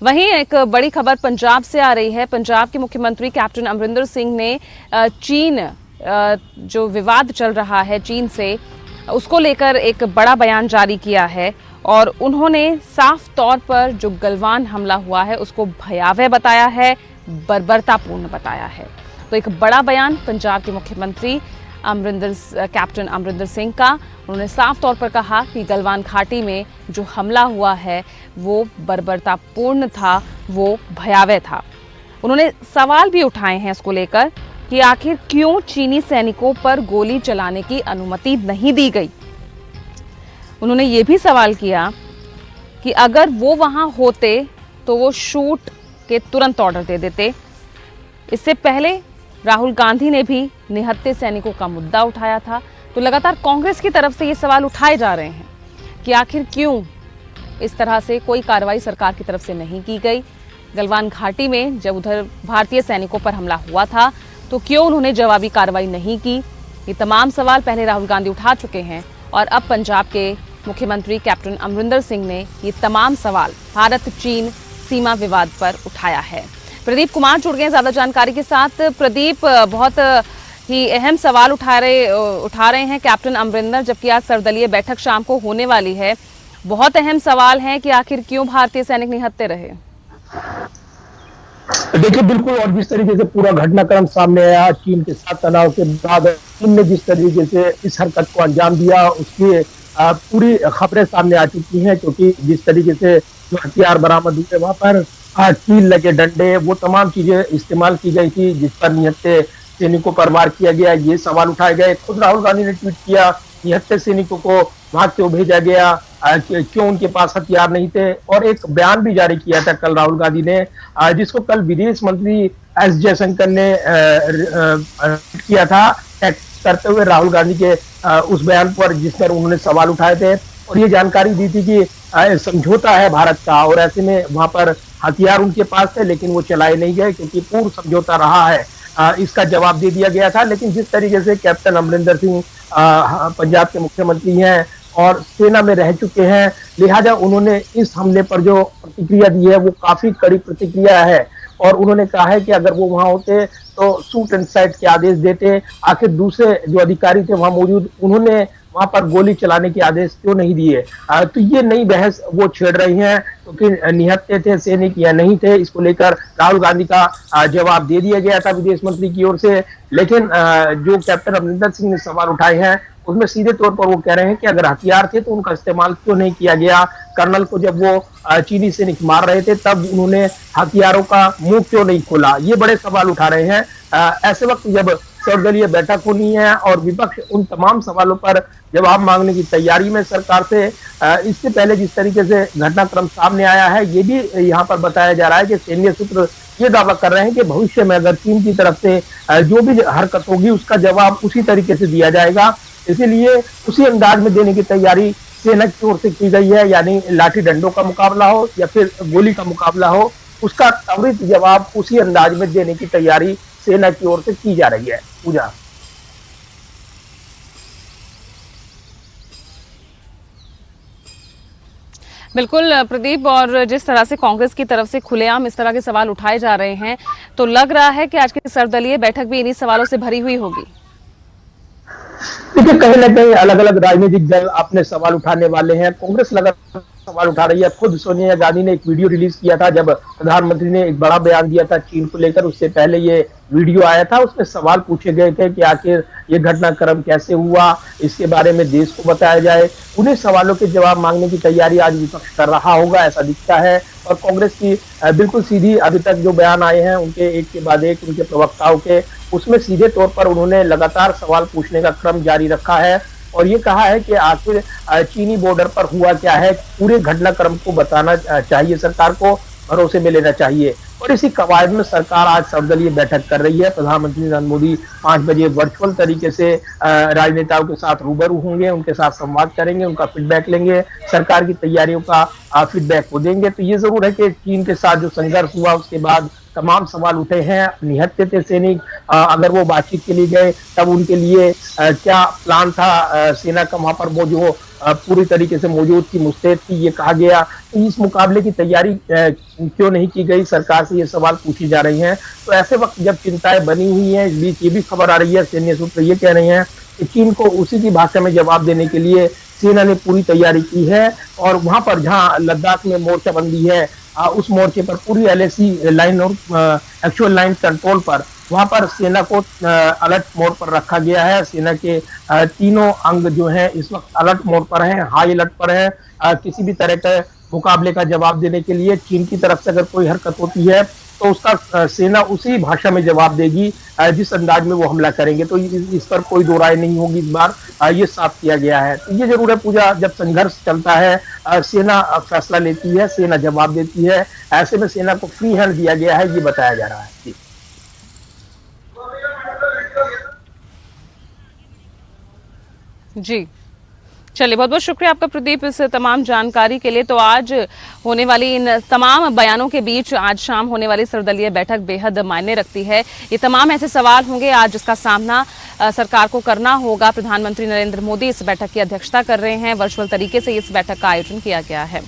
वहीं एक बड़ी खबर पंजाब से आ रही है। पंजाब के मुख्यमंत्री कैप्टन अमरिंदर सिंह ने चीन जो विवाद चल रहा है चीन से, उसको लेकर एक बड़ा बयान जारी किया है और उन्होंने साफ तौर पर जो गलवान हमला हुआ है उसको भयावह बताया है, बर्बरतापूर्ण बताया है। तो एक बड़ा बयान पंजाब के मुख्यमंत्री कैप्टन अमरिंदर सिंह का। उन्होंने साफ तौर पर कहा कि गलवान घाटी में जो हमला हुआ है वो बर्बरतापूर्ण था, वो भयावह था। उन्होंने सवाल भी उठाए हैं इसको लेकर कि आखिर क्यों चीनी सैनिकों पर गोली चलाने की अनुमति नहीं दी गई। उन्होंने ये भी सवाल किया कि अगर वो वहां होते तो वो शूट के तुरंत ऑर्डर दे देते। इससे पहले राहुल गांधी ने भी निहत्थे सैनिकों का मुद्दा उठाया था। तो लगातार कांग्रेस की तरफ से ये सवाल उठाए जा रहे हैं कि आखिर क्यों इस तरह से कोई कार्रवाई सरकार की तरफ से नहीं की गई। गलवान घाटी में जब उधर भारतीय सैनिकों पर हमला हुआ था तो क्यों उन्होंने जवाबी कार्रवाई नहीं की। ये तमाम सवाल पहले राहुल गांधी उठा चुके हैं और अब पंजाब के मुख्यमंत्री कैप्टन अमरिंदर सिंह ने ये तमाम सवाल भारत चीन सीमा विवाद पर उठाया है। प्रदीप कुमार जुड़ गए ज्यादा जानकारी के साथ। प्रदीप, बहुत ही अहम सवाल उठा रहे हैं कैप्टन अमरिंदर, जबकि आज सर्वदलीय बैठक शाम को होने वाली है। बहुत अहम सवाल है कि आखिर क्यों भारतीय सैनिक निहत्थे रहे। देखिए, बिल्कुल, और जिस तरीके से पूरा घटनाक्रम सामने आया चीन के साथ तनाव के बाद चीन ने जिस तरीके से इस हरकत को अंजाम दिया उसकी पूरी खबरें सामने आ चुकी हैं। क्योंकि जिस तरीके से जो हथियार बरामद हुए वहां पर कील लगे डंडे, वो तमाम चीजें इस्तेमाल की गई थी जिस पर निहत्थे सैनिकों पर वार किया गया। ये सवाल उठाए गए। खुद राहुल गांधी ने ट्वीट किया, निहत्थे सैनिकों को वहां क्यों भेजा गया, क्यों उनके पास हथियार नहीं थे। और एक बयान भी जारी किया था कल राहुल गांधी ने, जिसको कल विदेश मंत्री एस जयशंकर ने किया था, करते हुए राहुल गांधी के उस बयान पर जिस पर उन्होंने सवाल उठाए थे और ये जानकारी दी थी कि समझौता है भारत का और ऐसे में वहां पर हथियार उनके पास थे लेकिन वो चलाए नहीं गए क्योंकि पूर्व समझौता रहा है। इसका जवाब दे दिया गया था। लेकिन जिस तरीके से कैप्टन अमरिंदर सिंह पंजाब के मुख्यमंत्री हैं और सेना में रह चुके हैं, लिहाजा उन्होंने इस हमले पर जो प्रतिक्रिया दी है वो काफी कड़ी प्रतिक्रिया है। और उन्होंने कहा है कि अगर वो वहां होते तो शूट एंड साइट के आदेश देते। आखिर दूसरे जो अधिकारी थे वहां मौजूद, उन्होंने वहां पर गोली चलाने के आदेश क्यों नहीं दिए। तो ये नई बहस वो छेड़ रही हैं क्योंकि निहत्थे थे सैनिक या नहीं थे, इसको लेकर राहुल गांधी का जवाब दे दिया गया था विदेश मंत्री की ओर से। लेकिन जो कैप्टन अमरिंदर सिंह ने सवाल उठाए हैं उसमें सीधे तौर पर वो कह रहे हैं कि अगर हथियार थे तो उनका इस्तेमाल क्यों नहीं किया गया। कर्नल को जब वो चीनी सैनिक मार रहे थे तब उन्होंने हथियारों का मुंह क्यों नहीं खोला। ये बड़े सवाल उठा रहे हैं। ऐसे वक्त जब सर्वदलीय बैठक होनी है और विपक्ष उन तमाम सवालों पर जवाब मांगने की तैयारी में सरकार से, इससे पहले जिस तरीके से घटनाक्रम सामने आया है ये भी यहाँ पर बताया जा रहा है कि सैन्य सूत्र ये दावा कर रहे हैं कि भविष्य में अगर चीन की तरफ से जो भी हरकत होगी उसका जवाब उसी तरीके से दिया जाएगा। इसीलिए उसी अंदाज में देने की तैयारी सेना की ओर से की गई है, यानी लाठी डंडों का मुकाबला हो या फिर गोली का मुकाबला हो, उसका त्वरित जवाब उसी अंदाज में देने की तैयारी सेना की ओर से की जा रही है। पूजा, बिल्कुल प्रदीप, और जिस तरह से कांग्रेस की तरफ से खुलेआम इस तरह के सवाल उठाए जा रहे हैं तो लग रहा है कि आज की सर्वदलीय बैठक भी इन्हीं सवालों से भरी हुई होगी। देखिए, कहीं ना कहीं अलग अलग राजनीतिक दल अपने सवाल उठाने वाले हैं। कांग्रेस लगातार सवाल उठा रही है। खुद सोनिया गांधी ने एक वीडियो रिलीज किया था जब प्रधानमंत्री ने एक बड़ा बयान दिया था चीन को लेकर। उससे पहले ये वीडियो आया था, उसमें सवाल पूछे गए थे कि आखिर ये घटनाक्रम कैसे हुआ, इसके बारे में देश को बताया जाए। उन्हीं सवालों के जवाब मांगने की तैयारी आज विपक्ष कर रहा होगा ऐसा दिखता है। और कांग्रेस की बिल्कुल सीधी अभी तक जो बयान आए हैं उनके एक के बाद एक उनके प्रवक्ताओं के, उसमें सीधे तौर पर उन्होंने लगातार सवाल पूछने का क्रम जारी रखा है और ये कहा है कि आखिर चीनी बॉर्डर पर हुआ क्या है, पूरे घटनाक्रम को बताना चाहिए, सरकार को भरोसे में लेना चाहिए। और इसी कवायद में सरकार आज सर्वदलीय बैठक कर रही है। प्रधानमंत्री नरेंद्र मोदी 5 बजे वर्चुअल तरीके से राजनेताओं के साथ रूबरू होंगे, उनके साथ संवाद करेंगे, उनका फीडबैक लेंगे, सरकार की तैयारियों का फीडबैक को देंगे। तो ये जरूर है कि चीन के साथ जो संघर्ष हुआ उसके बाद तमाम सवाल उठे हैं। निहत्थे थे सैनिक, अगर वो बातचीत के लिए गए तब उनके लिए क्या प्लान था, सेना का वहां पर वो जो पूरी तरीके से मौजूद थी, मुस्तैद थी, ये कहा गया। तो इस मुकाबले की तैयारी क्यों नहीं की गई, सरकार से ये सवाल पूछी जा रही हैं। तो ऐसे वक्त जब चिंताएं बनी हुई हैं, इस बीच ये भी खबर आ रही है, सैन्य सूत्र ये कह रहे हैं कि चीन को उसी की भाषा में जवाब देने के लिए सेना ने पूरी तैयारी की है। और वहां पर जहां लद्दाख में मोर्चाबंदी है, उस मोर्चे पर पूरी LAC लाइन और एक्चुअल लाइन कंट्रोल पर वहां पर सेना को अलर्ट मोड पर रखा गया है। सेना के तीनों अंग जो हैं इस वक्त अलर्ट मोड पर हैं, हाई अलर्ट पर हैं। किसी भी तरह के मुकाबले का जवाब देने के लिए चीन की तरफ से अगर कोई हरकत होती है तो उसका सेना उसी भाषा में जवाब देगी जिस अंदाज में वो हमला करेंगे। तो इस पर कोई दो राय नहीं होगी, इस बार ये साफ किया गया है। तो ये जरूर है पूजा, जब संघर्ष चलता है सेना फैसला लेती है, सेना जवाब देती है। ऐसे में सेना को फ्री हैंड दिया गया है, ये बताया जा रहा है। जी जी, चलिए, बहुत बहुत शुक्रिया आपका प्रदीप इस तमाम जानकारी के लिए। तो आज होने वाली इन तमाम बयानों के बीच आज शाम होने वाली सर्वदलीय बैठक बेहद मायने रखती है। ये तमाम ऐसे सवाल होंगे आज जिसका सामना सरकार को करना होगा। प्रधानमंत्री नरेंद्र मोदी इस बैठक की अध्यक्षता कर रहे हैं। वर्चुअल तरीके से इस बैठक का आयोजन किया गया है।